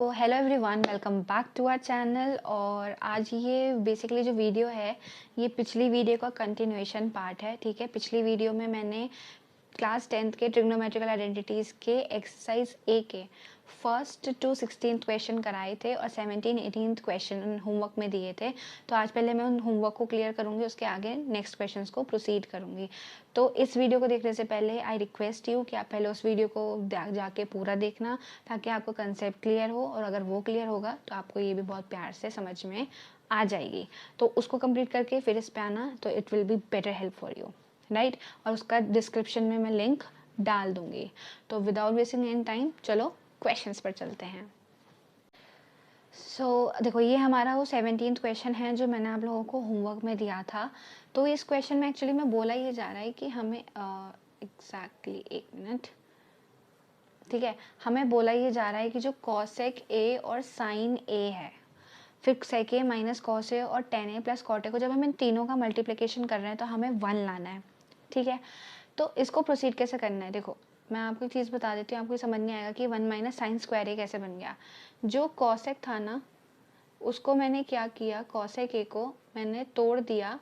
तो hello everyone, welcome back to our channel. और आज ये बेसिकली जो वीडियो है ये पिछली वीडियो का कंटिन्यूएशन पार्ट है। ठीक है, पिछली वीडियो में मैंने क्लास 10th के ट्रिग्नोमेट्रिकल आइडेंटिटीज़ के एक्सरसाइज ए के फर्स्ट टू 16th क्वेश्चन कराए थे और 17th 18th क्वेश्चन होमवर्क में दिए थे। तो आज पहले मैं उन होमवर्क को क्लियर करूँगी, उसके आगे नेक्स्ट क्वेश्चंस को प्रोसीड करूँगी। तो इस वीडियो को देखने से पहले आई रिक्वेस्ट यू कि आप पहले उस वीडियो को जाके पूरा देखना, ताकि आपको कंसेप्ट क्लियर हो, और अगर वो क्लियर होगा तो आपको ये भी बहुत प्यार से समझ में आ जाएगी। तो उसको कंप्लीट करके फिर इस पे आना, तो it will be better help for you, right. और उसका डिस्क्रिप्शन में मैं लिंक डाल दूंगी। तो विदाउट वेस्टिंग एनी टाइम चलो क्वेश्चंस पर चलते हैं। देखो, ये हमारा वो 17th क्वेश्चन है जो मैंने आप लोगों को होमवर्क में दिया था। तो इस क्वेश्चन में एक्चुअली में बोला ये जा रहा है कि हमें एग्जैक्टली एक मिनट, ठीक है, हमें बोला ये जा रहा है कि जो कॉसेक ए और साइन ए है, फिर सेक ए माइनस कॉस ए और tan A plus cot A को जब हम इन तीनों का मल्टीप्लिकेशन कर रहे हैं तो हमें 1 लाना है। ठीक है, तो इसको प्रोसीड कैसे करना है, देखो मैं आपको एक चीज़ बता देती हूँ, आपको समझ नहीं आएगा कि 1 माइनस साइन स्क्वायर ए कैसे बन गया। जो कॉसेक था ना, उसको मैंने क्या किया, कॉसेक ए को मैंने तोड़ दिया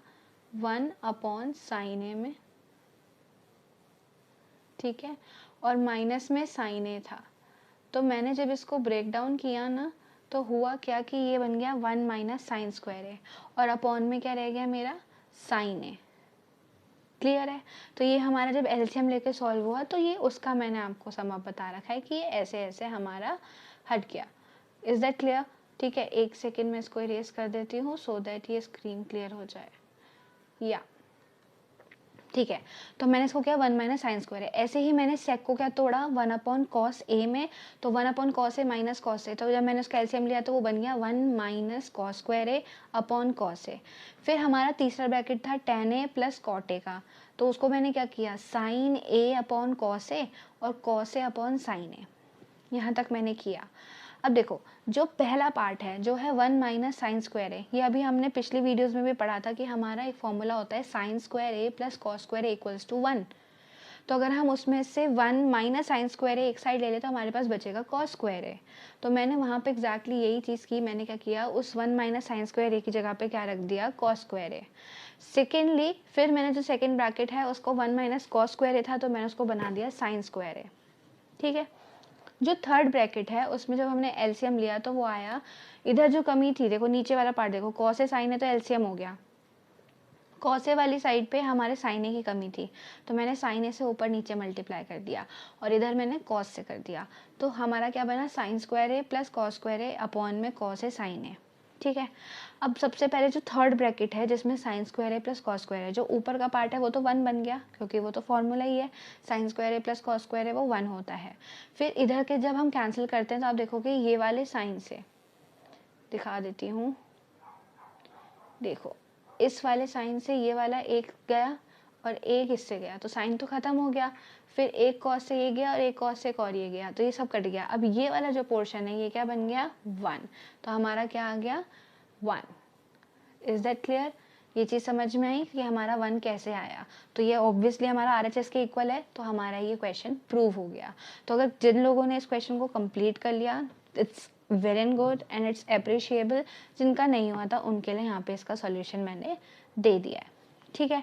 1 अपॉन साइन ए में, ठीक है, और माइनस में साइन ए था। तो मैंने जब इसको ब्रेक डाउन किया ना, तो हुआ क्या कि ये बन गया 1 माइनस साइन स्क्वायर ए, और अपॉन में क्या रह गया मेरा, साइन ए। क्लियर है। तो ये हमारा जब एलसीएम लेके सॉल्व हुआ तो ये उसका मैंने आपको सम अप बता रखा है कि ये ऐसे ऐसे हमारा हट गया। Is that clear? ठीक है, एक सेकेंड में इसको इरेज कर देती हूँ सो दैट ये स्क्रीन क्लियर हो जाए। या ठीक है, तो मैंने इसको क्या 1 माइनस साइन स्क्वायर है। ऐसे ही मैंने सेक को क्या तोड़ा 1 अपॉन कॉस ए में, तो 1 अपॉन कॉस ए माइनस कॉस ए, तो जब मैंने उसका एलसीएम लिया तो वो बन गया 1 minus cos square A upon cos A. फिर हमारा तीसरा ब्रैकेट था tan A plus cot A का, तो उसको मैंने क्या किया, sine A upon cos A और cos A upon sine A, यहाँ तक मैंने किया। अब देखो, जो पहला पार्ट है जो है 1 माइनस साइन स्क्वायर ए, ये अभी हमने पिछली वीडियोस में भी पढ़ा था कि हमारा एक फॉर्मूला होता है sine square A plus cos square A equals to 1। तो अगर हम उसमें से 1 माइनस साइन स्क्वायर ए एक साइड ले लें तो हमारे पास बचेगा कॉस स्क्वायर ए। तो मैंने वहाँ पे एग्जैक्टली यही चीज़ की, मैंने क्या किया, उस 1 माइनस साइन स्क्वायर ए की जगह पे क्या रख दिया, कॉस स्क्वायर ए। सेकेंडली फिर मैंने जो सेकेंड ब्रैकेट है उसको 1 माइनस कॉस स्क्वायर ए था, तो मैंने उसको बना दिया साइन स्क्वायर ए। ठीक है, जो थर्ड ब्रैकेट है उसमें जब हमने एलसीएम लिया तो वो आया, इधर जो कमी थी, देखो नीचे वाला पार्ट देखो, कॉस ए साइन है तो एलसीएम हो गया, कॉस ए वाली साइड पे हमारे साइन ए की कमी थी, तो मैंने साइन ए से ऊपर नीचे मल्टीप्लाई कर दिया और इधर मैंने कॉस से कर दिया। तो हमारा क्या बना, sign square A plus cos square A upon में कॉस ए साइन ए। ठीक है, अब सबसे पहले जो थर्ड ब्रैकेट है जिसमें sign square A plus cos square है, जो ऊपर का पार्ट है वो तो 1 बन गया क्योंकि वो तो फॉर्मूला ही है, sine square A plus cos square है वो 1 होता है। फिर इधर के जब हम कैंसिल करते हैं तो आप देखोगे ये वाले साइन से दिखा देती हूँ, देखो इस वाले साइन से ये वाला एक गया और एक इससे गया, तो साइन तो खत्म हो गया। फिर एक कॉस से ये गया और एक कॉस से एक और ये गया, तो ये सब कट गया। अब ये वाला जो पोर्शन है ये क्या बन गया, 1। तो हमारा क्या आ गया, 1। Is that clear? ये चीज़ समझ में आई कि हमारा 1 कैसे आया। तो ये ऑब्वियसली हमारा आरएचएस के इक्वल है, तो हमारा ये क्वेश्चन प्रूव हो गया। तो अगर जिन लोगों ने इस क्वेश्चन को कंप्लीट कर लिया, it's very good and it's appreciable. जिनका नहीं हुआ था उनके लिए यहाँ पे इसका सॉल्यूशन मैंने दे दिया है। ठीक है,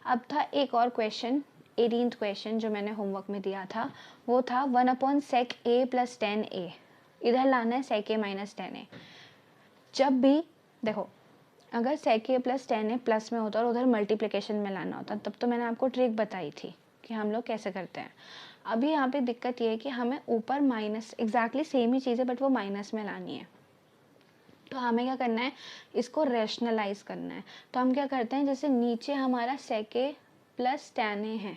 अब था एक और क्वेश्चन, 18th क्वेश्चन जो मैंने होमवर्क में दिया था, वो था 1 अपॉन सेक ए प्लस टेन ए, इधर लाना है सेक ए माइनस टेन ए। जब भी देखो, अगर सेक ए प्लस टेन ए प्लस में होता और उधर मल्टीप्लिकेशन में लाना होता, तब तो मैंने आपको ट्रिक बताई थी कि हम लोग कैसे करते हैं। अभी यहाँ पे दिक्कत ये है कि हमें ऊपर माइनस, एग्जैक्टली सेम ही चीज़ है बट वो माइनस में लानी है। तो हमें क्या करना है, इसको रैशनलाइज करना है। तो हम क्या करते हैं, जैसे नीचे हमारा सेक ए प्लस टेन ए है,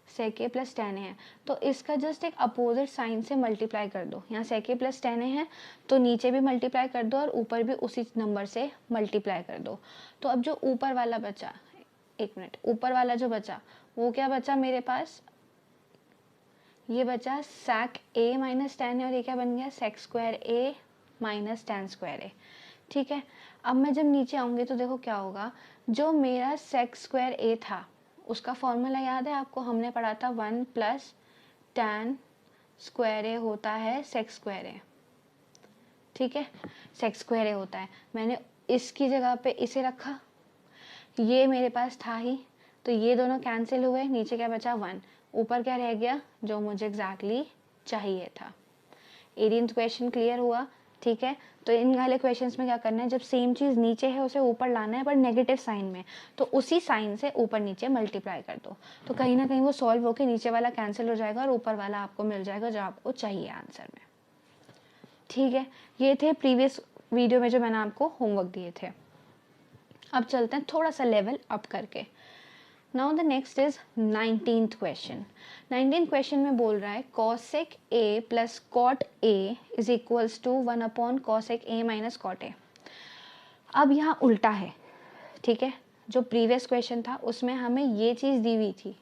सेक ए प्लस टेन ए है, तो इसका जस्ट एक अपोजिट साइन से मल्टीप्लाई कर दो। यहाँ सेक ए प्लस टेन ए है तो नीचे भी मल्टीप्लाई कर दो और ऊपर भी उसी नंबर से मल्टीप्लाई कर दो। तो अब जो ऊपर वाला बचा, एक मिनट, ऊपर वाला जो बचा वो क्या बचा मेरे पास, ये बचा सेक ए माइनस टेन है और ये क्या बन गया, सेक square A minus ten square A. ठीक है, अब मैं जब नीचे आऊँगी तो देखो क्या होगा, जो मेरा सेक स्क्वायर ए था उसका फॉर्मूला याद है आपको, हमने पढ़ा था 1 प्लस टेन स्क्वायर ए होता है सेक स्क्वायर ए। ठीक है, सेक स्क्वायर ए होता है, मैंने इसकी जगह पे इसे रखा, ये मेरे पास था ही, तो ये दोनों कैंसिल हुए, नीचे क्या बचा 1, ऊपर क्या रह गया जो मुझे एग्जैक्टली चाहिए था। 18th क्वेश्चन क्लियर हुआ, ठीक है। तो इन वाले क्वेश्चंस में क्या करना है, जब सेम चीज़ नीचे है उसे ऊपर लाना है पर नेगेटिव साइन में, तो उसी साइन से ऊपर नीचे मल्टीप्लाई कर दो, तो कहीं ना कहीं वो सॉल्व होकर नीचे वाला कैंसिल हो जाएगा और ऊपर वाला आपको मिल जाएगा जो आपको चाहिए आंसर में। ठीक है, ये थे प्रीवियस वीडियो में जो मैंने आपको होमवर्क दिए थे। अब चलते हैं थोड़ा सा लेवल अप करके। Now the next is 19th question. 19th question में बोल रहा है cosec a plus cot a is equals to 1 upon cosec a minus cot a। अब यहाँ उल्टा है, ठीक है। जो प्रीवियस क्वेश्चन था उसमें हमें ये चीज़ दी हुई थी,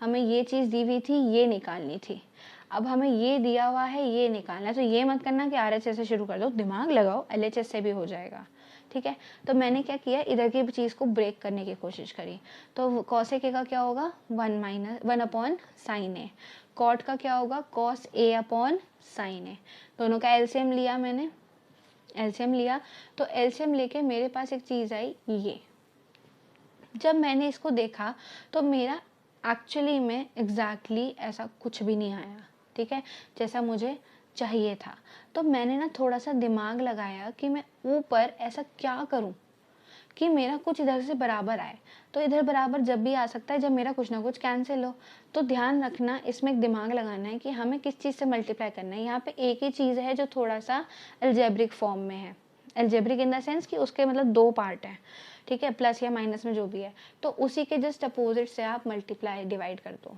हमें ये चीज़ दी हुई थी, ये निकालनी थी। अब हमें ये दिया हुआ है, ये निकालना है। तो ये मत करना कि RHS से शुरू कर दो, दिमाग लगाओ, LHS से भी हो जाएगा, ठीक है। तो मैंने क्या किया, इधर की चीज़ को ब्रेक करने की कोशिश करी। तो कॉसेक ए का क्या होगा 1 अपॉन साइन ए, कॉट का क्या होगा कॉस ए अपॉन साइन ए। दोनों का एलसीएम लिया मैंने, एलसीएम लिया, तो एलसीएम लेके मेरे पास एक चीज़ आई ये। जब मैंने इसको देखा तो मेरा एक्चुअली में एग्जैक्टली ऐसा कुछ भी नहीं आया, ठीक है, जैसा मुझे चाहिए था। तो मैंने ना थोड़ा सा दिमाग लगाया कि मैं ऊपर ऐसा क्या करूं कि मेरा कुछ इधर से बराबर आए। तो इधर बराबर जब भी आ सकता है जब मेरा कुछ ना कुछ कैंसिल हो। तो ध्यान रखना, इसमें एक दिमाग लगाना है कि हमें किस चीज़ से मल्टीप्लाई करना है। यहाँ पे एक ही चीज़ है जो थोड़ा सा एल्जेब्रिक फॉर्म में है, एल्जेब्रिक इन द सेंस कि उसके मतलब 2 पार्ट हैं, ठीक है, प्लस या माइनस में जो भी है। तो उसी के जस्ट अपोजिट से आप मल्टीप्लाई डिवाइड कर दो,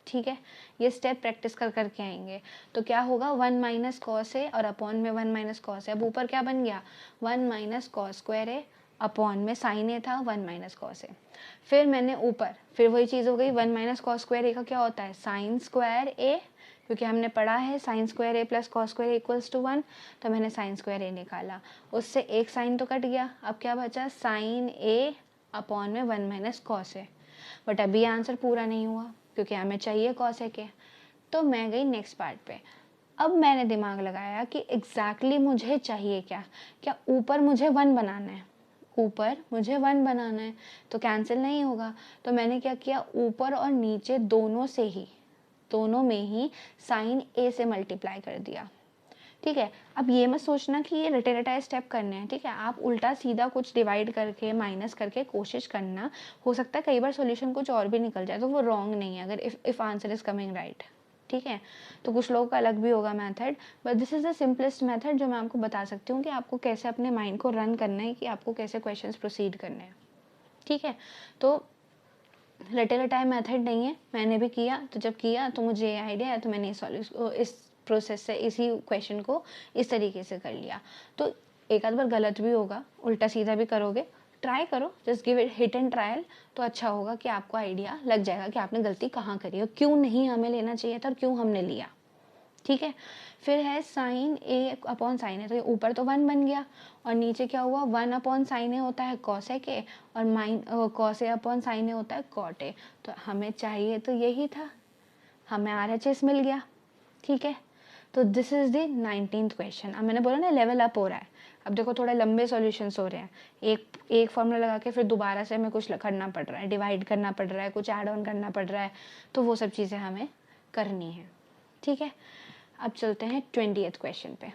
ठीक है। ये स्टेप प्रैक्टिस कर करके आएंगे। तो क्या होगा 1 माइनस कॉस ए और अपॉन में 1 माइनस कॉस ए। अब ऊपर क्या बन गया 1 minus cos square A, upon में साइन ए था 1 माइनस कॉस ए। फिर मैंने ऊपर फिर वही चीज़ हो गई, 1 माइनस कॉस स्क्वायर ए का क्या होता है साइन स्क्वायर ए, क्योंकि हमने पढ़ा है sine square A plus cos square equals to 1। तो मैंने साइन स्क्वायर ए निकाला, उससे एक साइन तो कट गया, अब क्या बचा साइन ए अपॉन में 1 माइनस कॉस ए। बट अभी आंसर पूरा नहीं हुआ क्योंकि हमें चाहिए कॉसेक ए। तो मैं गई नेक्स्ट पार्ट पे। अब मैंने दिमाग लगाया कि एग्जैक्टली मुझे चाहिए क्या, क्या ऊपर मुझे 1 बनाना है, ऊपर मुझे 1 बनाना है, तो कैंसिल नहीं होगा। तो मैंने क्या किया, ऊपर और नीचे दोनों से ही, दोनों में ही साइन ए से मल्टीप्लाई कर दिया, ठीक है। अब ये मत सोचना कि ये रटे रटाए स्टेप करने हैं, ठीक है। आप उल्टा सीधा कुछ डिवाइड करके माइनस करके कोशिश करना, हो सकता है कई बार सॉल्यूशन कुछ और भी निकल जाए, तो वो रॉन्ग नहीं है अगर if answer is coming right, ठीक है। तो कुछ लोगों का अलग भी होगा method, but this is the simplest method जो मैं आपको बता सकती हूँ कि आपको कैसे अपने माइंड को रन करना है, कि आपको कैसे क्वेश्चंस प्रोसीड करने हैं, ठीक है। तो रटे रटाए मेथड नहीं है, मैंने भी किया, तो जब किया तो मुझे ये आइडिया है, तो मैंने इस प्रोसेस से इसी क्वेश्चन को इस तरीके से कर लिया। तो एक आध बार गलत भी होगा, उल्टा सीधा भी करोगे, ट्राई करो, just give it hit and trial, तो अच्छा होगा कि आपको आइडिया लग जाएगा कि आपने गलती कहाँ करी और क्यों नहीं हमें लेना चाहिए था और क्यों हमने लिया, ठीक है। फिर है sign A upon sine A, तो ऊपर तो 1 बन गया और नीचे क्या हुआ 1 अपॉन साइन ए होता है कॉसेक ए और कॉस ए अपॉन साइन ए होता है कॉट ए। तो हमें चाहिए तो यही था, हमें RHS मिल गया, ठीक है। तो this is the 19th question. अब मैंने बोला ना लेवल अप हो रहा है, अब देखो थोड़े लंबे सॉल्यूशंस हो रहे हैं, एक फॉर्मूला लगा के फिर दोबारा से हमें कुछ करना पड़ रहा है, डिवाइड करना पड़ रहा है, कुछ ऐड ऑन करना पड़ रहा है, तो वो सब चीज़ें हमें करनी है, ठीक है। अब चलते हैं 20th क्वेश्चन पे,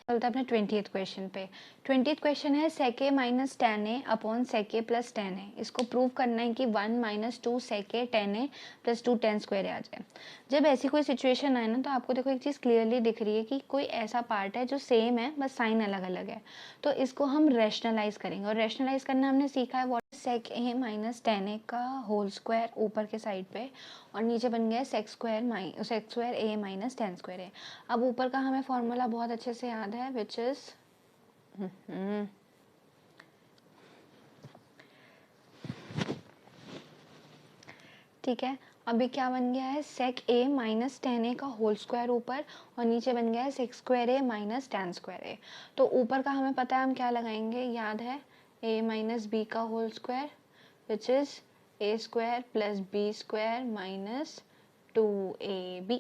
चलते हैं अपने 20th क्वेश्चन पे। 20th क्वेश्चन है sec a minus tan A upon sec a plus tan A. इसको प्रूव करना है कि 1 minus 2 sec a tan A plus 2 tan square आ जाए। जब ऐसी कोई सिचुएशन आए ना, तो आपको देखो एक चीज़ क्लियरली दिख रही है कि कोई ऐसा पार्ट है जो सेम है, बस साइन अलग अलग है। तो इसको हम रैशनलाइज करेंगे, और रैशनलाइज करना हमने सीखा है sec a माइनस टेन ए का होल स्क्वायर ऊपर के साइड पे, और नीचे बन गया sec square a minus ten square a। अब ऊपर का हमें फॉर्मूला बहुत अच्छे से याद है, विच इज ठीक है। अभी क्या बन गया है sec a माइनस टेन ए का होल स्क्वायर ऊपर, और नीचे बन गया है sec square a minus ten square a। तो ऊपर का हमें पता है हम क्या लगाएंगे, याद है a माइनस बी का whole square, which is a square plus B square minus 2ab।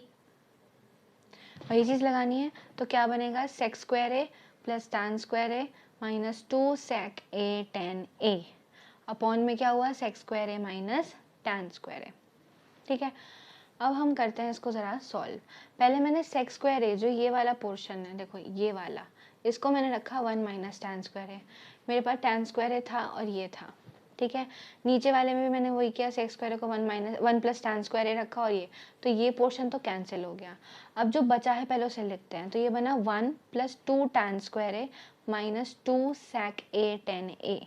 वही चीज़ लगानी है। तो क्या बनेगा, sec square A plus tan square A minus 2 sec A tan A upon में क्या हुआ, sec square A minus tan square A. ठीक है, अब हम करते हैं इसको ज़रा सॉल्व। पहले मैंने सेक स्क्वायर ए, जो ये वाला पोर्शन है, देखो ये वाला, इसको मैंने रखा 1 माइनस टैन स्क्वायर ए। मेरे पास टैन स्क्वायर ए था और ये था। ठीक है, नीचे वाले में भी मैंने वही किया, सेक स्क्वायर को 1 प्लस टैन स्क्वायर ए रखा और ये, तो ये पोर्शन तो कैंसिल हो गया। अब जो बचा है पहले उसे लिखते हैं। तो ये बना 1 plus 2 tan square A minus 2 sec A tan ए।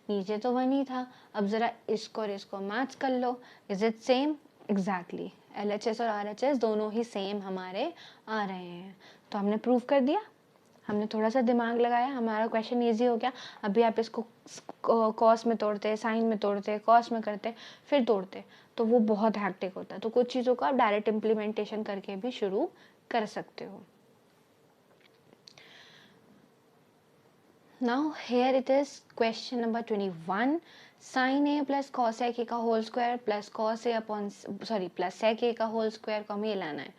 नीचे तो 1 ही था। अब ज़रा इसको और इसको मैच कर लो। Is it same? Exactly, LHS और RHS दोनों ही सेम हमारे आ रहे हैं। तो हमने प्रूव कर दिया, हमने थोड़ा सा दिमाग लगाया, हमारा क्वेश्चन इजी हो गया। अभी आप इसको कॉस में तोड़ते, साइन में तोड़ते, कॉस में करते, फिर तोड़ते, तो वो बहुत हैक्टिक होता है। तो कुछ चीज़ों को आप डायरेक्ट इम्प्लीमेंटेशन करके भी शुरू कर सकते हो। Now here it is question number 21. Sin a plus cos a का whole square plus cos a upon plus sec a का होल स्क्वायर को हमें ये लाना है।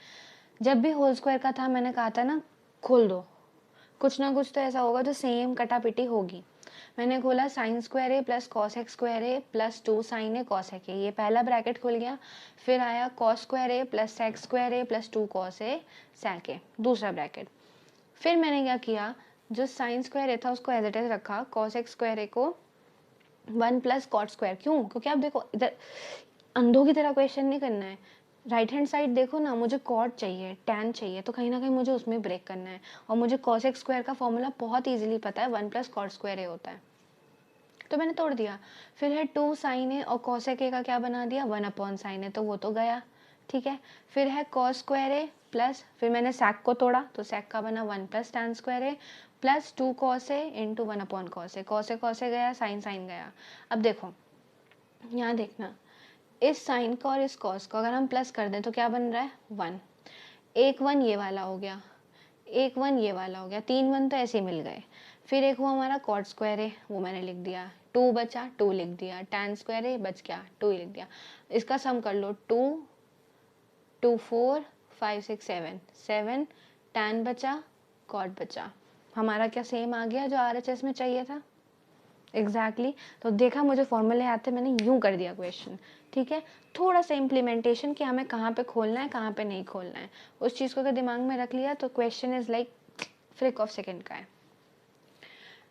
जब भी होल स्क्वायर का था मैंने कहा था ना, खोल दो, कुछ ना कुछ तो ऐसा होगा जो सेम कटापिटी होगी। मैंने खोला sign square A plus cos x square A plus 2 sine A cos x ए, ये पहला ब्रैकेट खुल गया। फिर आया cos square A plus sec square A plus 2 cos A सेक ए, दूसरा ब्रैकेट। फिर मैंने क्या किया, जो साइन स्क्वायर ए था उसको एज इट इज रखा, कॉस एक्स स्क्वायर ए को 1 प्लस कॉट स्क्वायर। क्यों? क्योंकि आप देखो, इधर अंधों की तरह क्वेश्चन नहीं करना है। राइट हैंड साइड देखो ना, मुझे कॉट चाहिए, टैन चाहिए, तो कहीं ना कहीं मुझे उसमें ब्रेक करना है। और मुझे कॉस एक्स स्क्वायर का फॉर्मूला बहुत इजीली पता है, 1 प्लस कॉट स्क्वायर ए होता है, तो मैंने तोड़ दिया। फिर है 2 साइन ए और कॉसेक ए का क्या बना दिया, 1 अपॉन साइन ए, तो वो तो गया। ठीक है, फिर है कॉस स्क्वायर ए प्लस, फिर मैंने सेक को तोड़ा तो सेक का बना 1 plus tan square A plus 2 cos A into 1 upon cos A. Cos ए गया, साइन साइन गया। अब देखो यहाँ देखना, इस साइन का और इस कॉस को अगर हम प्लस कर दें तो क्या बन रहा है, 1। एक 1 ये वाला हो गया, एक 1 ये वाला हो गया, 3 1 तो ऐसे ही मिल गए। फिर एक हुआ हमारा कॉट स्क्वायर है, वो मैंने लिख दिया, 2 बचा, 2 लिख दिया, टैन स्क्वायर है बच गया, 2 ही लिख दिया। इसका सम कर लो, 2 2 4 5 6 7 7, टैन बचा, कॉट बचा। हमारा क्या सेम आ गया जो RHS में चाहिए था। एग्जैक्टली तो देखा, मुझे फॉर्मूले आते, मैंने यूं कर दिया क्वेश्चन। ठीक है, थोड़ा सा इम्प्लीमेंटेशन कि हमें कहाँ पे खोलना है, कहाँ पे नहीं खोलना है, उस चीज़ को अगर दिमाग में रख लिया तो क्वेश्चन इज लाइक फ्रिक ऑफ सेकेंड का है।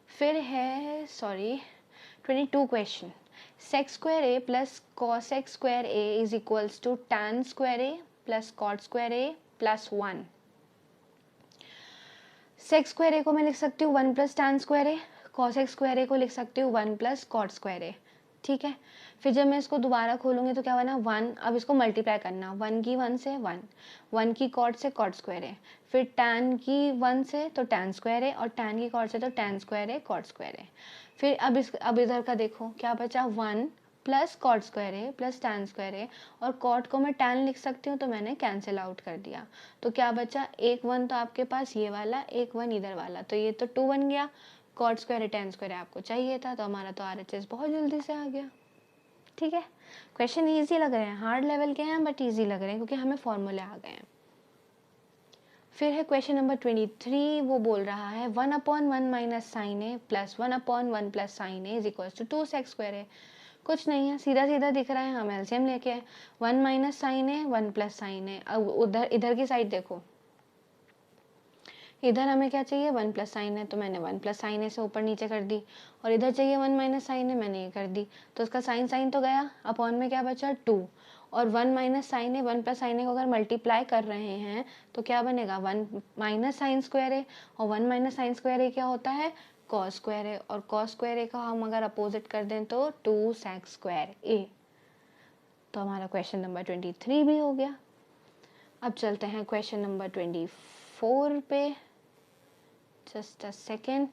फिर है 22 question, sec square A plus cos x square A is equals to tan square A plus cot square A plus 1। Sec square A को मैं लिख सकती हूँ 1 plus tan square A, cos x square A को लिख सकती हूँ 1 plus cot square A. ठीक है, फिर जब मैं इसको दोबारा खोलूंगी तो क्या बना, 1। अब इसको मल्टीप्लाई करना, 1 की 1 से 1, 1 की कॉट से कॉट स्क्वायर है, फिर टैन की 1 से तो टैन स्क्वायर है, और टैन की कॉट से तो टैन स्क्वायर है, कॉट स्क्वायर है। फिर अब इधर का देखो क्या बचा, 1 प्लस कॉट स्क्वायर है प्लस टैन स्क्वायर है, और कॉट को मैं टैन लिख सकती हूँ तो मैंने कैंसिल आउट कर दिया। तो क्या बचा, एक 1 तो आपके पास ये वाला, एक 1 इधर वाला, तो ये तो 2 बन गया। कॉट स्क्वायर टैन स्क्वायर आपको चाहिए था, तो हमारा तो RHS बहुत जल्दी से आ गया। ठीक है, क्वेश्चन इजी लग रहे हैं, हार्ड लेवल के हैं बट इजी लग रहे हैं क्योंकि हमें फॉर्मूले आ गए हैं। फिर है क्वेश्चन नंबर 23, वो बोल रहा है 1 upon 1 minus sine A plus 1 upon 1 plus sine A is equal to 2 sec square है। कुछ नहीं है, सीधा सीधा दिख रहा है, हम एलसीएम लेके आए, 1 minus sine A 1 plus sine A. अब उधर इधर की साइड देखो, इधर हमें क्या चाहिए, 1 प्लस साइन है, तो मैंने 1 प्लस साइन ए से ऊपर नीचे कर दी, और इधर चाहिए 1 माइनस साइन है, मैंने ये कर दी। तो उसका साइन साइन तो गया, अपॉन में क्या बचा, 2, और 1 माइनस साइन है 1 प्लस साइन ए को अगर मल्टीप्लाई कर रहे हैं तो क्या बनेगा, 1 माइनस साइन स्क्वायर ए, और 1 माइनस साइन स्क्वायर ए क्या होता है, कॉस स्क्वायर ए, और कॉस स्क्वायर ए का हम अगर अपोजिट कर दें तो 2 सेक स्क्वायर ए। तो हमारा क्वेश्चन नंबर 23 भी हो गया। अब चलते हैं क्वेश्चन नंबर 24 पे, just a second.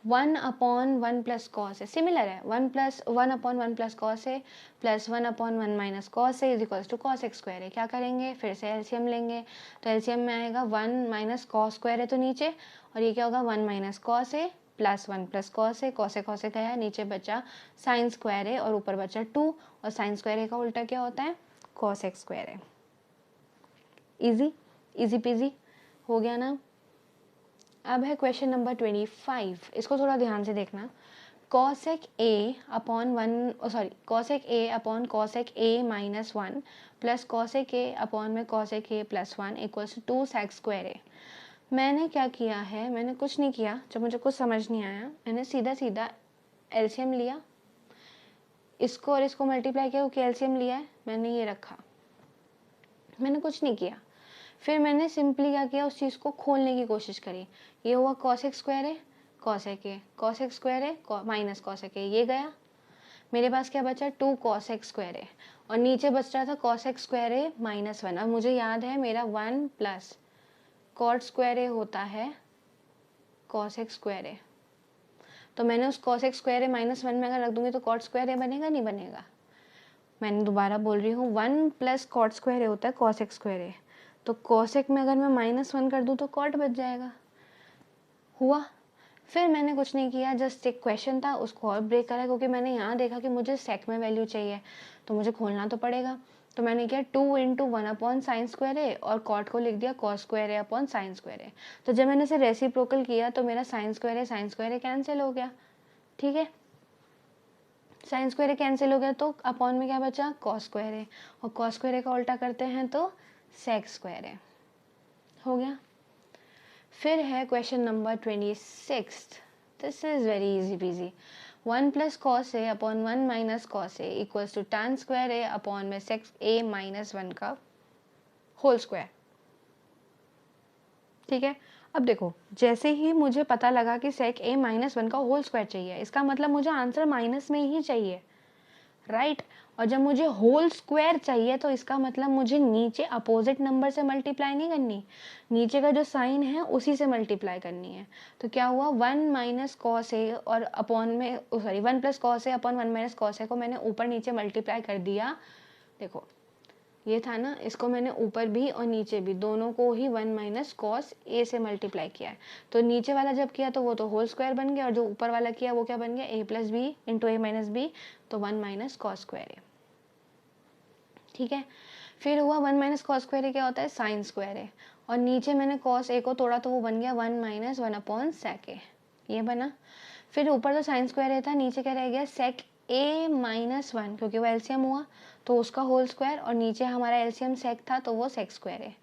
1 upon 1 plus cos है, सिमिलर है, 1 अपॉन 1 प्लस कॉस है प्लस 1 अपॉन 1 माइनस कॉस है is equals to cos x square है। क्या करेंगे, फिर से एलसीएम लेंगे, तो एलसीएम में आएगा 1 माइनस कॉस स्क्वायर है तो नीचे, और ये क्या होगा, 1 माइनस कॉस है प्लस 1 प्लस कॉस है, कॉस है गया, नीचे बचा साइन स्क्वायर है और ऊपर बचा 2, और साइन स्क्वायर है का उल्टा क्या होता है, कॉस एक्स स्क्वायर है। इजी इजी पीजी हो गया ना। अब है क्वेश्चन नंबर 25, इसको थोड़ा ध्यान से देखना। cosec a upon cosec a upon cosec a minus 1 plus cosec a upon में cosec a plus 1 equals to 2 sec square a। मैंने क्या किया है, मैंने कुछ नहीं किया, जब मुझे कुछ समझ नहीं आया मैंने सीधा सीधा एलसीएम लिया, इसको और इसको मल्टीप्लाई किया क्योंकि एलसीएम लिया है, मैंने ये रखा, मैंने कुछ नहीं किया। फिर मैंने सिंपली क्या किया, उस चीज़ को खोलने की कोशिश करी। ये हुआ cosec स्क्वायर है cosec a, cosec स्क्वायर है माइनस cosec a, ये गया, मेरे पास क्या बचा 2 cosec स्क्वायर है, और नीचे बच रहा था cosec स्क्वायर है माइनस 1। अब मुझे याद है मेरा 1 प्लस cot स्क्वायर a होता है cosec स्क्वायर a, तो मैंने उस cosec स्क्वायर a माइनस 1 में अगर रख दूंगी तो cot स्क्वायर a बनेगा, नहीं बनेगा। मैंने दोबारा बोल रही हूँ, 1 प्लस cot स्क्वायर a होता है cosec स्क्वायर a, तो cosec में अगर मैं माइनस 1 कर दूँ तो cot बच जाएगा। हुआ। फिर मैंने कुछ नहीं किया, जस्ट एक क्वेश्चन था उसको और ब्रेक करा, क्योंकि मैंने यहाँ देखा कि मुझे सेक में वैल्यू चाहिए तो मुझे खोलना तो पड़ेगा। तो मैंने किया 2 इंटू 1 अपॉन साइन स्क्वायर ए और कॉट को लिख दिया cos square A upon sign square ए। तो जब मैंने इसे रेसिप्रोकल किया तो मेरा साइन स्क्वायर ए कैंसिल हो गया। ठीक है, साइन स्क्वायर ए कैंसिल हो गया तो अपॉन में क्या बचा कॉस स्क्वायर ए, और कॉस स्क्वायर ए का उल्टा करते हैं तो सेक स्क्वायर ए। हो गया। फिर है question number 26। This is very easy peasy. 1 plus cos A upon 1 minus cos A equals to tan square A upon में सेक ए माइनस 1 का होल स्क्वायर। ठीक है, अब देखो जैसे ही मुझे पता लगा कि सेक ए माइनस 1 का होल स्क्वायर चाहिए, इसका मतलब मुझे आंसर माइनस में ही चाहिए, राइट। और जब मुझे होल स्क्वायर चाहिए तो इसका मतलब मुझे नीचे अपोजिट नंबर से मल्टीप्लाई नहीं करनी, नीचे का जो साइन है उसी से मल्टीप्लाई करनी है। तो क्या हुआ 1 माइनस कॉस ए और अपॉन में 1 plus cos A upon 1 minus cos ए को मैंने ऊपर नीचे मल्टीप्लाई कर दिया। देखो ये था ना, इसको मैंने ऊपर भी और नीचे भी दोनों को ही 1 माइनस कॉस ए से मल्टीप्लाई किया है। तो नीचे वाला जब किया तो वो तो होल स्क्वायर बन गया, और जो ऊपर वाला किया वो क्या बन गया ए प्लस बी इंटू ए माइनस बी, तो 1 माइनस कॉस स्क्वायर ए। ठीक है, फिर हुआ 1 माइनस कॉस स्क्वायर ए क्या होता है साइन स्क्वायर ए, और नीचे मैंने कॉस ए को तोड़ा तो वो बन गया 1 माइनस 1 अपॉन सेक ए, ये बना। फिर ऊपर तो साइन स्क्वायर ए था, नीचे क्या रह गया सेक ए माइनस 1, क्योंकि वो एलसीएम हुआ तो उसका होल स्क्वायर, और नीचे हमारा एलसीएम सेक था तो वो सेक स्क्वायर है।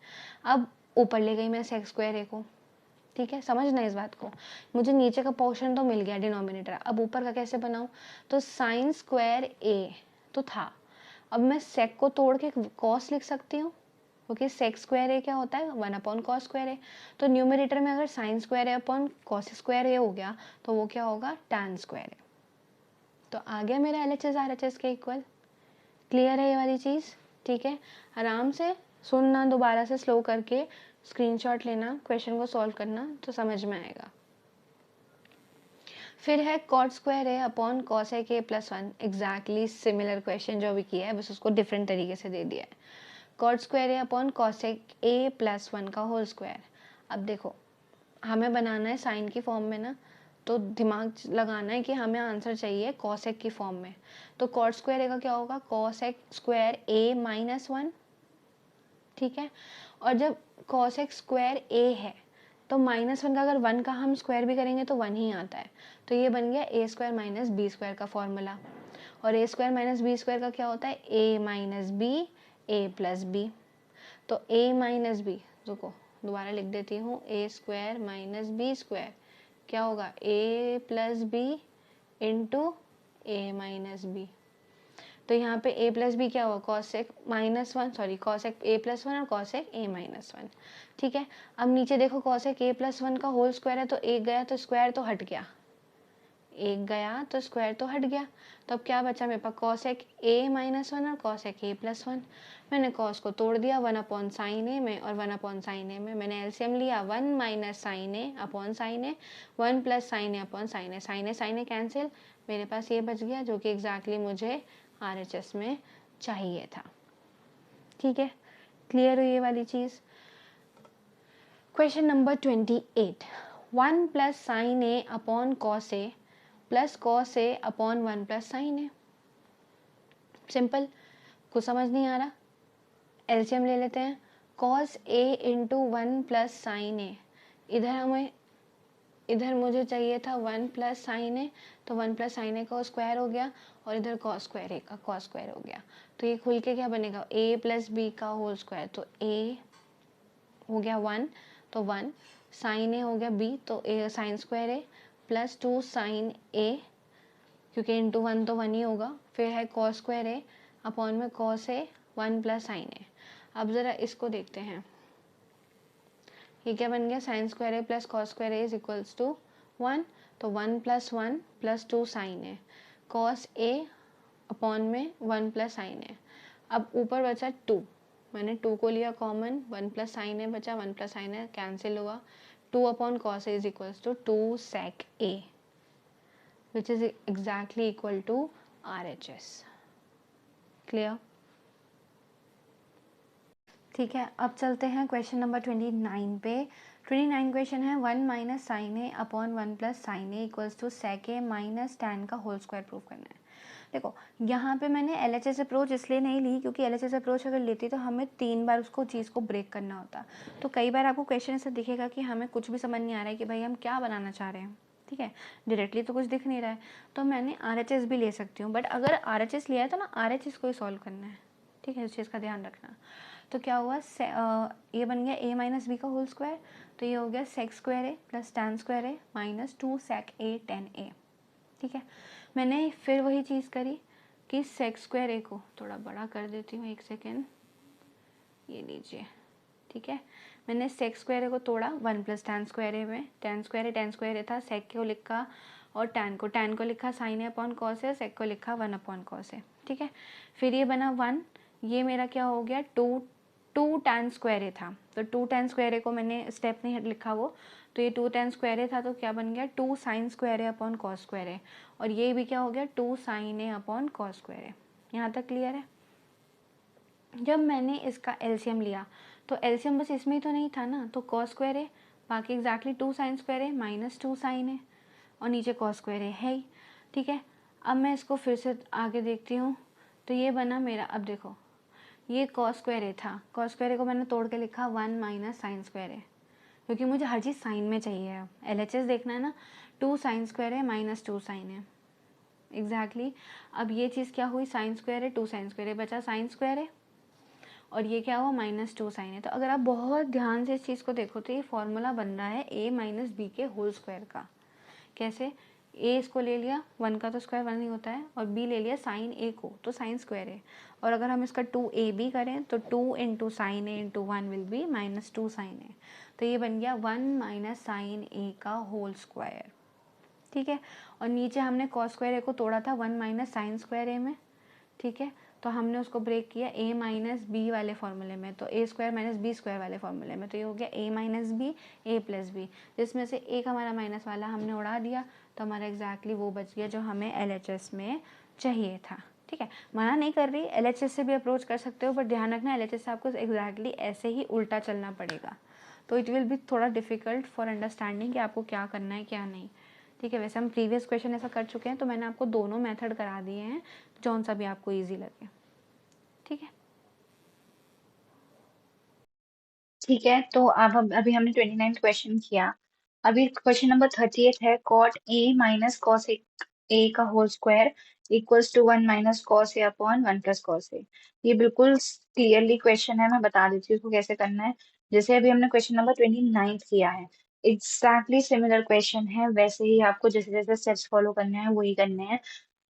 अब ऊपर ले गई मैं सेक स्क्वायर ए को। ठीक है, समझना इस बात को, मुझे नीचे का पोर्शन तो मिल गया डिनोमिनेटर, अब ऊपर का कैसे बनाऊं, तो साइन स्क्वायर ए तो था, अब मैं सेक को तोड़ के कॉस लिख सकती हूँ, क्योंकि सेक स्क्वायर ए क्या होता है 1 अपॉन कॉस स्क्वायर ए। तो न्यूमरेटर में अगर sign square A upon cos square ए हो गया तो वो क्या होगा टैन स्क्वायर ए। तो आ गया मेरा LHS RHS के इक्वल। क्लियर है ये वाली चीज़? ठीक है, आराम से सुनना, दोबारा से स्लो करके स्क्रीनशॉट लेना, क्वेश्चन को सॉल्व करना तो समझ में आएगा। फिर है cot square A upon cosec A plus 1, exactly similar question जो भी किया है, बस उसको डिफरेंट तरीके से दे दिया है। Cot square A upon cosec A plus 1 का होल स्क्वायर। अब देखो हमें बनाना है साइन की फॉर्म में ना, तो दिमाग लगाना है कि हमें आंसर चाहिए कॉसेक की फॉर्म में। तो कॉट स्क्वायर ए का क्या होगा कॉसेक स्क्वायर ए माइनस 1। ठीक है, और जब कॉसेक स्क्वायर ए है तो -1 का अगर 1 का हम स्क्वायर भी करेंगे तो 1 ही आता है, तो ये बन गया ए स्क्वायर माइनस बी स्क्वायर का फॉर्मूला। और ए स्क्वायर माइनस बी स्क्वायर का क्या होता है ए माइनस बी ए प्लस बी। तो ए माइनस बी, रुको दोबारा लिख देती हूँ, ए स्क्वायर माइनस बी स्क्वायर क्या होगा ए प्लस बी इंटू ए माइनस बी। तो यहाँ पे a प्लस बी क्या हुआ cosec -1 sorry cosec a plus 1 और कॉसेक a माइनस 1। ठीक है, अब नीचे देखो कॉसेक a प्लस 1 का होल स्क्वायर है, तो एक गया तो स्क्वायर तो हट गया, एक गया तो स्क्वायर तो हट गया, तो अब क्या बचा मेरे पास कॉसेक a माइनस 1 और कॉसेक a प्लस 1। मैंने कॉस को तोड़ दिया 1 अपॉन साइन ए में, और 1 अपॉन साइन ए में मैंने एलसीएम लिया 1 minus sine A upon sine A, 1 plus sine A upon sine A cancel, मेरे पास ये बच गया जो कि एग्जैक्टली मुझे RHS में चाहिए था। ठीक है, क्लियर हुई ये वाली चीज़। Question number 28, 1 plus sine A upon cos A plus cos A upon 1 plus sine A. Simple, कुछ समझ नहीं आ रहा एलसीएम ले लेते हैं, cos A into 1 plus sine ए, इधर मुझे चाहिए था 1 प्लस साइन ए, तो 1 प्लस साइन ए का स्क्वायर हो गया, और इधर कॉस स्क्वायर ए का कॉस स्क्वायर हो गया। तो ये खुल के क्या बनेगा, ए प्लस बी का होल स्क्वायर, तो ए हो गया 1, तो 1 साइन ए हो गया बी, तो A sine square A plus 2 sine A, क्योंकि इंटू 1 तो 1 ही होगा, फिर है कॉस स्क्वायर ए अपॉन में cos A 1 plus sine A. अब ज़रा इसको देखते हैं, ये क्या बन गया, sine square A plus cos square A is equals to 1, तो 1 plus 1 plus 2 sine A, cos A upon में 1 प्लस साइन ए। अब ऊपर बचा 2, मैंने 2 को लिया कॉमन, 1 प्लस साइन ए बचा, 1 प्लस साइन ए कैंसिल हुआ, 2 upon cos A is equals to 2 sec A, which is exactly equal to RHS। Clear? ठीक है, अब चलते हैं क्वेश्चन नंबर 29 पे। 29 क्वेश्चन है 1 minus sine A upon 1 plus sine A equals to sec A minus tan का whole square prove करना है। देखो यहाँ पे मैंने LHS अप्रोच इसलिए नहीं ली क्योंकि LHS अप्रोच अगर लेती तो हमें 3 बार उसको चीज़ को ब्रेक करना होता। तो कई बार आपको क्वेश्चन ऐसा दिखेगा कि हमें कुछ भी समझ नहीं आ रहा है कि भाई हम क्या बनाना चाह रहे हैं, ठीक है, डायरेक्टली तो कुछ दिख नहीं रहा है, तो मैंने RHS भी ले सकती हूँ, बट अगर RHS लिया है तो ना RHS को ही सॉल्व करना है, ठीक है, इस चीज़ का ध्यान रखना। तो क्या हुआ, ये बन गया a माइनस बी का होल स्क्वायर, तो ये हो गया सेक square A plus tan square A minus 2 sec A tan ए, ठीक है। मैंने फिर वही चीज़ करी कि सेक स्क्वायर ए को थोड़ा बड़ा कर देती हूँ, 1 सेकेंड, ये लीजिए, ठीक है। मैंने सेक स्क्वायर ए को तोड़ा 1 प्लस टैन स्क्वायर ए में, टैन स्क्वायर ए था, सेक को लिखा और टैन को लिखा साइन ए अपॉन कॉस ए, सेक को लिखा 1 अपॉन कॉस ए, ठीक है। फिर ये बना 1, ये मेरा क्या हो गया 2 टैन स्क्वायर ए था, तो 2 टैन स्क्वायर ए को मैंने स्टेप नहीं लिखा वो, तो ये 2 टैन स्क्वायर ए था, तो क्या बन गया 2 sign square A upon cos square ए, और ये भी क्या हो गया 2 sine A upon cos square ए। यहाँ तक क्लियर है? जब मैंने इसका एलसीएम लिया तो एलसीएम बस इसमें ही तो नहीं था ना, तो कॉस स्क्वायर ए बाकी exactly 2 sign square A minus 2 sine ए, और नीचे कॉस स्क्वायर ए है ही, ठीक है। अब मैं इसको फिर से आगे देखती हूँ, तो ये बना मेरा, अब देखो ये कॉस स्क्वायर ए था, कॉस स्क्वायर ए को मैंने तोड़ के लिखा 1 माइनस साइन स्क्वायर ए, क्योंकि मुझे हर चीज़ साइन में चाहिए। अब LHS देखना है ना, 2 साइन स्क्वायर है माइनस 2 साइन है, एग्जैक्टली। अब ये चीज़ क्या हुई, साइन स्क्वायर है 2 साइन स्क्वायर है बचा साइन स्क्वायर है, और ये क्या हुआ माइनस 2 साइन है। तो अगर आप बहुत ध्यान से इस चीज़ को देखो तो ये फॉर्मूला बन रहा है a माइनस बी के होल स्क्वायर का। कैसे, a इसको ले लिया, 1 का तो स्क्वायर 1 ही होता है, और b ले लिया साइन a को, तो साइन स्क्वायर है, और अगर हम इसका 2ab करें तो 2 into sine A into 1 will be minus 2 sine A, तो ये बन गया 1 माइनस साइन ए का होल स्क्वायर, ठीक है। और नीचे हमने कॉस स्क्वायर ए को तोड़ा था 1 माइनस साइन स्क्वायर ए में, ठीक है, तो हमने उसको ब्रेक किया a माइनस बी वाले फॉर्मूले में, तो a square minus B square वाले फॉर्मूले में, तो ये हो गया a minus B a plus B, जिसमें से एक हमारा माइनस वाला हमने उड़ा दिया, तो हमारा एग्जैक्टली वो बच गया जो हमें LHS में चाहिए था, ठीक है। मना नहीं कर रही, LHS से भी अप्रोच कर सकते हो, बट ध्यान रखना LHS से आपको एग्जैक्टली ऐसे ही उल्टा चलना पड़ेगा, तो इट विल बी थोड़ा डिफिकल्ट फॉर अंडरस्टैंडिंग कि आपको क्या करना है क्या नहीं, ठीक है। वैसे हम प्रीवियस क्वेश्चन ऐसा कर चुके हैं, तो मैंने आपको दोनों मेथड करा दिए हैं, जौन सा भी आपको ईजी लगे, ठीक है। ठीक है, तो अब अभी हमने 29 क्वेश्चन किया। अभी क्वेश्चन नंबर 30 है cot A minus cos A का whole square equals to 1 minus cos A upon 1 plus cos A. ये बिल्कुल क्लियरली क्वेश्चन है, मैं बता देती हूँ इसको कैसे करना है। जैसे अभी हमने क्वेश्चन नंबर 29 किया है, एग्जैक्टली सिमिलर क्वेश्चन है, वैसे ही आपको जैसे जैसे स्टेप्स फॉलो करने हैं वही करने हैं।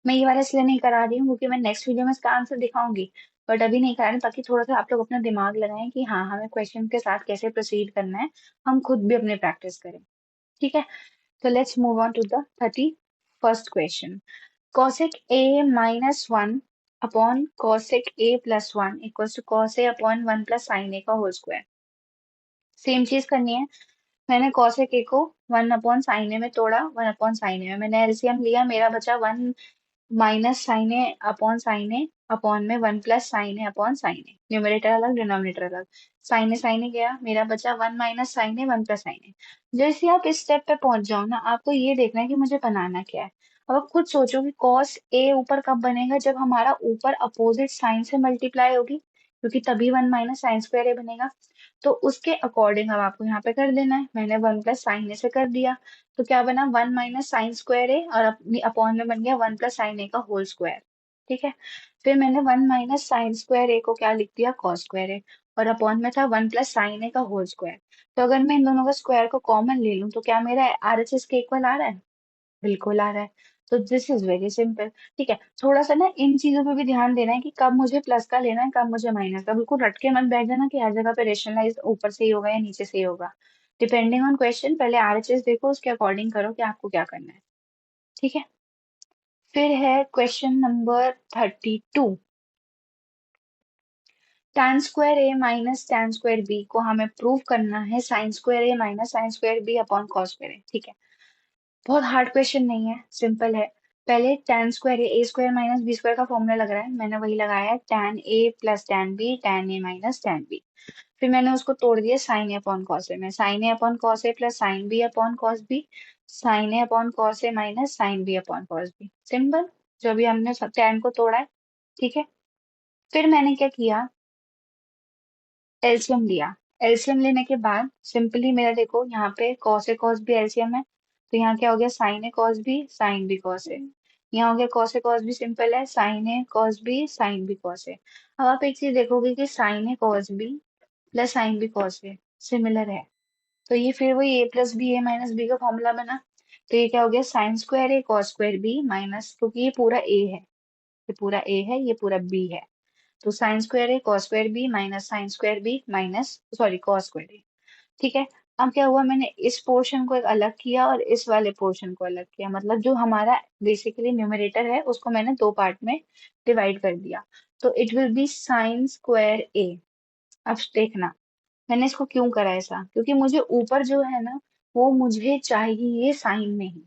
मैं ये वाला इसलिए नहीं करा रही हूँ क्योंकि मैं नेक्स्ट वीडियो में इसका आंसर दिखाऊंगी, बट अभी नहीं करा रही, ताकि थोड़ा सा आप लोग अपना दिमाग लगाएं कि हाँ हमें क्वेश्चन के साथ कैसे प्रोसीड करना है, हम खुद भी अपने प्रैक्टिस करें, ठीक है। तो let's move on to the 31st question. cosec a minus 1 upon cosec a plus 1 equals to cos a upon 1 plus sine a का होल स्क्वायर। सेम चीज करनी है, मैंने cosec a को 1 अपॉन साइन ए में तोड़ा, 1 अपॉन साइन ए में मैंने एलसीएम लिया, मेरा बचा 1 माइनस साइन ए अपॉन में 1 plus sine A upon sine A, numerator अलग डिनोमिनेटर अलग, साइन ए गया, मेरा बचा 1 माइनस साइन ए 1 प्लस साइन ए। जैसे आप इस स्टेप पे पहुंच जाओ ना, आपको ये देखना है कि मुझे बनाना क्या है। अब आप खुद सोचो कि कॉस ए ऊपर कब बनेगा, जब हमारा ऊपर अपोजिट साइन से मल्टीप्लाई होगी, क्योंकि तभी 1 - sin² बनेगा। तो उसके अकॉर्डिंग अब आपको यहाँ पे कर देना है। मैंने 1 + sin A से कर दिया, तो क्या बना 1 - sin² और अपनी अपॉन में बन गया 1 + sin A का होल स्क्वायर। ठीक है, फिर मैंने 1 - sin² को क्या लिख दिया cos² और अपॉन में था 1 + sin A का होल स्क्वायर। तो अगर मैं इन दोनों का स्क्वायर को कॉमन ले लूं तो क्या मेरा RHS के इक्वल आ रहा है? बिल्कुल आ रहा है। तो दिस इज वेरी सिंपल। ठीक है, थोड़ा सा ना इन चीजों पे भी ध्यान देना है कि कब मुझे प्लस का लेना है, कब मुझे माइनस का। बिल्कुल रट के मत बैठ जाना कि हर जगह पे रेशनलाइज ऊपर से ही होगा या नीचे से ही होगा। डिपेंडिंग ऑन क्वेश्चन पहले RHS देखो, उसके अकॉर्डिंग करो कि आपको क्या करना है। ठीक है, फिर है question number 32। tan² A minus tan² B को हमें प्रूव करना है sin² A minus sin² B upon cos²A। ठीक है, बहुत हार्ड क्वेश्चन नहीं है, सिंपल है। पहले tan² A² माइनस B² का फॉर्मूला लग रहा है, मैंने वही लगाया है tan A plus tan B tan A minus tan B। फिर मैंने उसको तोड़ दिया sin A upon cos A में, sin A upon cos A plus sin B upon cos B, sin A upon cos A minus sin B upon cos B। Simple, जो भी हमने tan को तोड़ा है। ठीक है, फिर मैंने क्या किया, एलसीएम लिया। एलसीएम लेने के बाद सिंपली मेरा देखो यहाँ पे cos A cos B LCM है, तो यहाँ क्या हो गया sin A cos B sin B cos A। यहाँ हो गया cos A cos B simple है, sin A cos B sin B cos A। अब आप एक चीज देखोगे कि sin A cos B plus sin B cos A similar है, तो ये फिर वही a plus B A minus B का फॉर्मूला बना। तो ये क्या हो गया sin² A cos² B minus, क्योंकि ये पूरा a है, ये पूरा a है, ये पूरा b है, तो sin² A cos² B minus sin² B minus sorry cos²A। ठीक है, अब क्या हुआ, मैंने इस पोर्शन को एक अलग किया और इस वाले पोर्शन को अलग किया, मतलब जो हमारा बेसिकली न्यूमरेटर है उसको मैंने दो पार्ट में डिवाइड कर दिया। तो इट विल बी sin²A। अब देखना मैंने इसको क्यों करा ऐसा, क्योंकि मुझे ऊपर जो है ना वो मुझे चाहिए साइन में ही,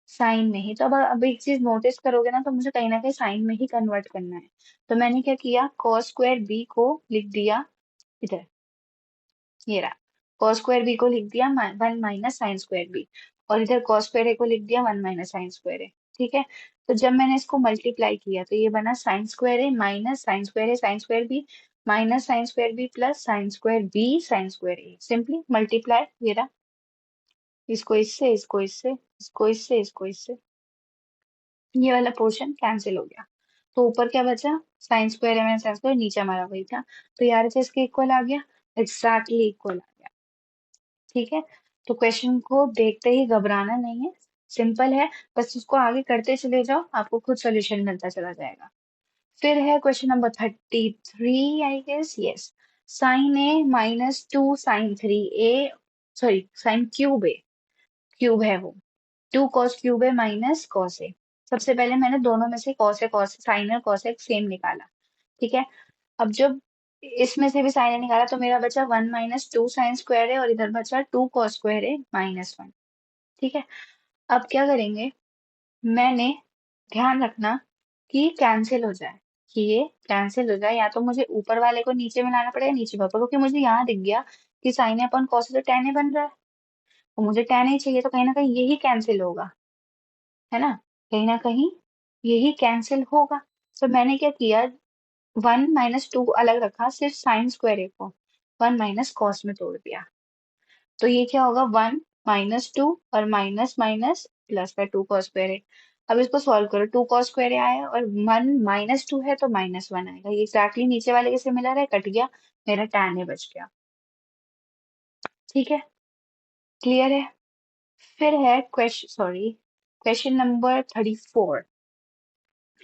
साइन में ही। तो अब एक चीज नोटिस करोगे ना, तो मुझे कहीं ना कहीं साइन में ही कन्वर्ट करना है। तो मैंने क्या किया, cos² B को लिख दिया इधर, ये रहा, cos² B को लिख दिया 1 - sin²B, और इधर cos²A को लिख दिया 1 - sin²A। ठीक है, तो जब मैंने इसको मल्टीप्लाई किया तो ये बना sin²A minus sin²A sin²B minus sin²B plus sin²B sin²A। Simply multiply, ये रहा, इसको इससे, इसको इससे, इसको इससे, इसको इससे, ये वाला पोर्शन कैंसिल हो गया। तो ऊपर क्या बचा, sin²A माइनस sin², नीचे हमारा वही था, तो यार से इसके इक्वल आ गया, एग्जैक्टली इक्वल आ गया। ठीक है, तो क्वेश्चन को देखते ही घबराना नहीं है, सिंपल है, बस उसको आगे करते चले जाओ, आपको खुद सोल्यूशन मिलता चला जाएगा। फिर है question number 33 I guess, yes. sin A minus 2 sin 3A, sorry sin³ A, cube है वो, 2 cos³ A minus cos A। सबसे पहले मैंने दोनों में से cos sin और cos सेम निकाला। ठीक है, अब जब इसमें से भी साइन निकाला तो मेरा बचा 1 - 2 sin² A और इधर बचा 2 cos² A माइनस 1। ठीक है, अब क्या करेंगे, मैंने ध्यान रखना कि कैंसिल हो जाए, कि ये कैंसिल हो जाए, या तो मुझे ऊपर वाले को नीचे में लाना पड़ेगा, नीचे वाले को, क्योंकि मुझे यहाँ दिख गया कि sin A upon cos A तो tan A बन रहा है, और मुझे tan A चाहिए, तो कहीं ना कहीं यही कैंसिल होगा, है ना, कहीं ना कहीं यही कैंसिल होगा। तो मैंने क्या किया, 1 - 2 अलग रखा, सिर्फ sin² A को 1 - cos में तोड़ दिया। तो ये क्या होगा, 1 - 2 और माइनस माइनस प्लस का 2 cos²A। अब इसको सॉल्व करो, 2 cos² आया और 1 - 2 है तो -1 आएगा, ये एक्जैक्टली नीचे वाले के सिमिलर है, कट गया, मेरा tan A बच गया। ठीक है, क्लियर है। फिर है question number 34।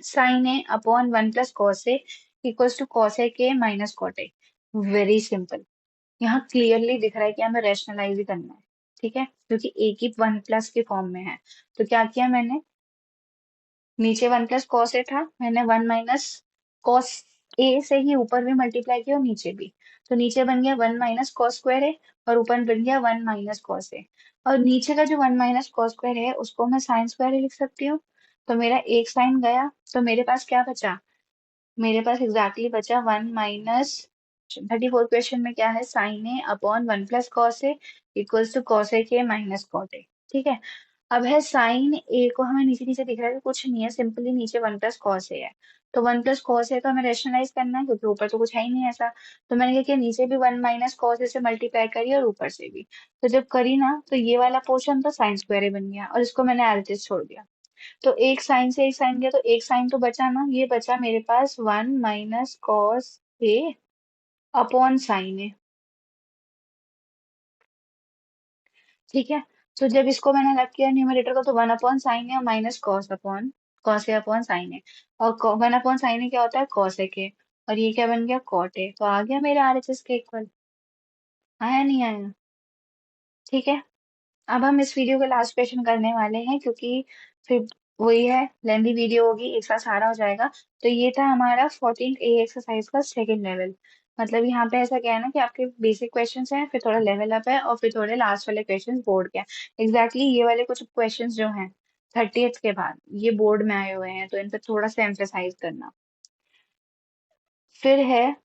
sin A upon 1 + cos A equals to cos A के minus cot A। Very simple, यहाँ क्लियरली दिख रहा है कि हमें रैशनलाइज ही करना है। ठीक है, क्योंकि a की 1+ के फॉर्म में है, तो क्या किया मैंने, नीचे 1 + cos A था, मैंने 1 - cos A से ही ऊपर भी मल्टीप्लाई किया और नीचे भी, तो नीचे बन गया 1 - cos² A और ऊपर बन गया 1 - cos A। और नीचे का जो 1 - cos² है उसको मैं sin² लिख सकती हूँ, तो मेरा एक साइन गया, तो मेरे पास क्या बचा, मेरे पास एग्जैक्टली बचा 34 क्वेश्चन में क्या है, sin A upon 1 + cos A equals to cos A के माइनस cot A। ठीक है, अब है साइन ए को हमें नीचे नीचे दिख रहा है कि कुछ नहीं है, सिंपली नीचे 1 + cos ए है। तो 1 + cos ए का हमें रेशनलाइज करना है क्योंकि ऊपर तो कुछ है ही नहीं ऐसा। तो मैंने क्या किया, नीचे भी 1 - cos ए से मल्टीप्लाई करी और ऊपर से भी। तो जब करी ना तो ये वाला पोर्शन तो साइन स्क्वायर ए बन गया और इसको मैंने एज इट इज छोड़ दिया। तो एक साइन से एक साइन गया तो एक साइन तो बचा ना, ये बचा मेरे पास 1 - cos ए अपॉन साइन ए। ठीक है। तो जब इसको मैंने अलग किया न्यूमरेटर को तो 1 अपॉन साइन है minus cos A upon sign है। और 1 अपॉन साइन है क्या होता है, कॉस ए के। और ये क्या बन गया, कॉट ए। तो आ गया मेरे आरएचएस के इक्वल। आया नहीं आया? ठीक है। अब हम इस वीडियो का लास्ट क्वेश्चन करने वाले हैं क्योंकि फिर वही है, लेंदी वीडियो होगी, एक साथ सारा हो जाएगा। तो ये था हमारा 14 ए एक्सरसाइज का सेकंड लेवल। मतलब यहाँ पे ऐसा क्या है ना कि आपके बेसिक क्वेश्चंस हैं, फिर थोड़ा लेवल अप है, और फिर थोड़े लास्ट वाले क्वेश्चंस बोर्ड के हैं। एग्जैक्टली ये वाले कुछ क्वेश्चंस जो हैं 30th के बाद ये बोर्ड में आए हुए हैं, तो इन पे थोड़ा सा एम्फेसाइज करना। फिर है,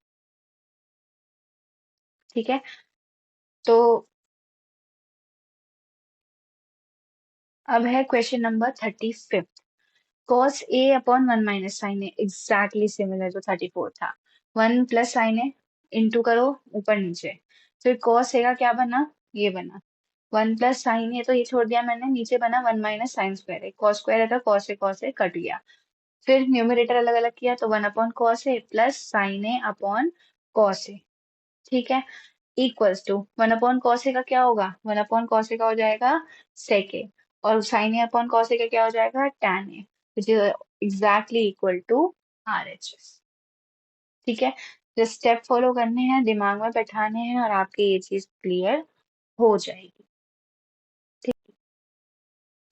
ठीक है, तो अब है question number 35। cos a upon 1 - sin a exactly similar जो 34 था। 1 + sin a इंटू करो ऊपर नीचे। फिर cos a का क्या बना, ये बना 1 + sin a, तो ये छोड़ दिया मैंने, नीचे बना 1 - sin² a। cos स्क्वायर था, cos a कट गया। फिर न्यूमरेटर अलग अलग किया तो 1 upon cos a plus sine A upon cos a। ठीक है। Equals to 1 upon cos a का क्या होगा, 1 अपॉन cos a का हो जाएगा sec a। और sin a upon cos a का क्या हो जाएगा, tan a, which is exactly equal to RHS। ठीक है। जो स्टेप फॉलो करने हैं, दिमाग में बैठाने हैं, और आपकी ये चीज क्लियर हो जाएगी।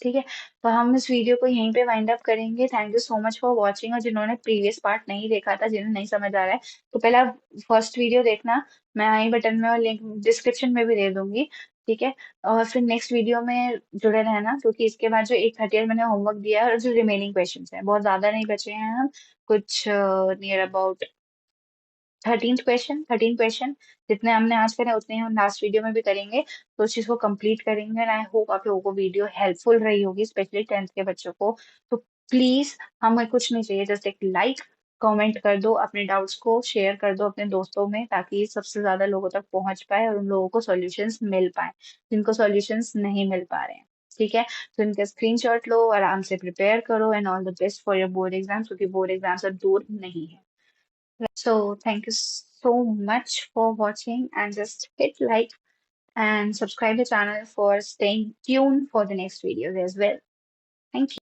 ठीक है। तो हम इस वीडियो को यहीं पे वाइंड अप करेंगे। Thank you so much for watching. और जिन्होंने प्रीवियस पार्ट नहीं देखा था, जिन्हें नहीं समझ आ रहा है, तो पहले आप फर्स्ट वीडियो देखना। मैं आई बटन में और लिंक डिस्क्रिप्शन में भी दे दूंगी। ठीक है। और फिर नेक्स्ट वीडियो में जुड़े रहना क्योंकि इसके बाद जो 1/30 मैंने होमवर्क दिया है और जो रिमेनिंग क्वेश्चन हैं, बहुत ज्यादा नहीं बचे हैं, हम कुछ नियर अबाउट 13 क्वेश्चन जितने हमने आज करे उतने हम लास्ट वीडियो में भी करेंगे। तो उस चीज को कंप्लीट करेंगे। एंड आई होप आप लोगों को वीडियो हेल्पफुल रही होगी, स्पेशली 10th के बच्चों को। तो प्लीज, हमें कुछ नहीं चाहिए, जस्ट एक लाइक, कमेंट कर दो, अपने डाउट्स को शेयर कर दो अपने दोस्तों में, ताकि ये सबसे ज्यादा लोगों तक पहुंच पाए और उन लोगों को सॉल्यूशंस मिल पाए जिनको सॉल्यूशंस नहीं मिल पा रहे हैं। ठीक है। तो इनका स्क्रीनशॉट लो, आराम से प्रिपेयर करो, and all the best for your board exams, क्योंकि बोर्ड एग्जाम्स अब दूर नहीं है। So thank you so much for watching, and just hit like and subscribe the channel for staying tuned for the next videos as well. Thank you.